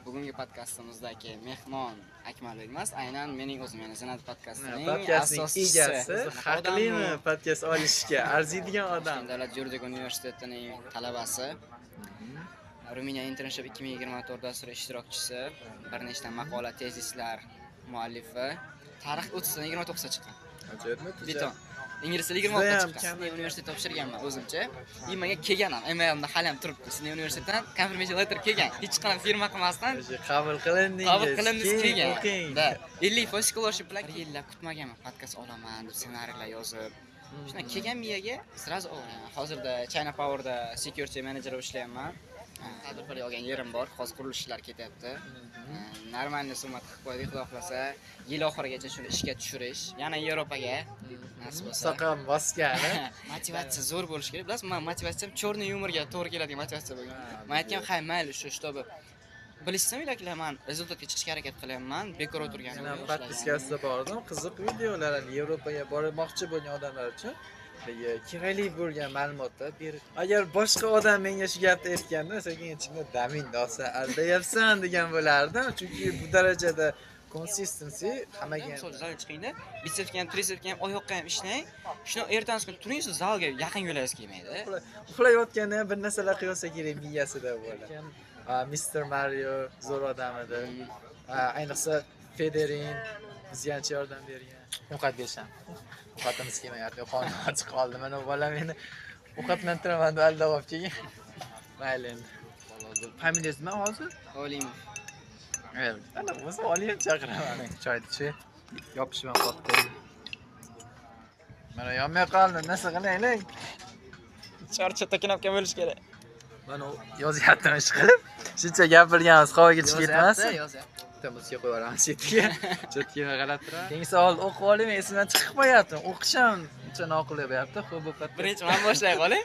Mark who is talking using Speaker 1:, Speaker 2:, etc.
Speaker 1: bugungi podkastimizdagi mehmon Akmalbek emas, aynan mening o'zim, ya'ni Zenat podkastining
Speaker 2: Podkastning egasi, haqlimi podkast olishga arziydigan odam.
Speaker 1: Davlat yuridik universitetining talabasi. Ruminiya Internship 2024 dasturi ishtirokchisi, bir nechta maqola, tezislar muallifi. Tarix 30 dan 29 ga chiqqan.
Speaker 2: Ajoyibmi?
Speaker 1: Biton. Ingliz tili 26 ga chiqqan. Men universitet topshirganman o'zimcha. Menga kelgan ham, emalimda hali ham turibdi. Sizning universitetdan confirmation letter kelgan. Hech qanaqa firma qilmasdan
Speaker 2: qabul qilindingiz.
Speaker 1: kelgan. Da 50% scholarship bilan yillab kutmaganman. Podkast olaman deb ssenariylar yozib. Shundan kelgan miyaga sразу hozirda China Power'da security manager bo'lib ishlayapman. Tadbirkorlik olgan yerim bor. Hozir qurilish ishlari ketyapti. Normalniy summa qilib qo'ydik, xudo xohlasa yil oxirigacha shuni ishga tushirish, yana Yevropaga nasib bo'lsa.
Speaker 2: Soqam bosgani.
Speaker 1: Motivatsiya zo'r bo'lishi kerak. Bilasizmi, men motivatsiyam chorniy yumorga to'g'ri keladigan motivatsiya bo'lgan. Men aytgan, "Hay, mayli shu shtobi bilishsam yo'lakilar, men rezultatga chiqishga harakat qilyapman, bekor o'tirganim yo'q."
Speaker 2: Podkastda bordim, qiziq videolar, Yevropaga bormoqchi bo'lgan odamlar uchun kerakli bo'lgan ma'lumotlar berib. Agar boshqa odam menga shu gapni aytganda, sekin ichimda damin olsa, aldayapsan degan bo'lardim, chunki bu darajada consistency hammaga
Speaker 1: misol zalga chiqingda, bitsepsga ham, trisepsga ham, oyoqqa ham ishlang. Shuni ertasi kuni turing, siz zalga yaqin yo'lagingiz kelmaydi.
Speaker 2: Uxlayotganda ham bir narsalar qilsa kerak miyasida bo'ladi. Mr. Mario zo'r odam edi. Ayniqsa Federin bizga yordam bergan. Ovqat berisham. Ovqatimiz kelmayapti, qornim ochiq qoldi. Mana bola meni ovqatlantiraman deb aldab olib kelgan. Mayli endi. Familiyangiz nima hozir?
Speaker 1: Olimov.
Speaker 2: Ana o'zi olib chaqiraman. Choy ichi. Yopishman qotdi. Mana yonmay qoldi, narsa qilaylik.
Speaker 1: Charchatda kinobga bo'lish kerak.
Speaker 2: Mana yozyaptim ish qilib. Shuncha gapirganimiz havoga chiqib ketmasin.
Speaker 1: Yozyapti.
Speaker 2: Tamosiga qo'yib yuboramiz chetga. Chetga qarab turadi. Keyin savol o'qib oling, esimdan chiqib qo'yapti. O'qishim uncha noqulay bo'lyapti. Xo'p,
Speaker 1: birinchi men boshlay qoling.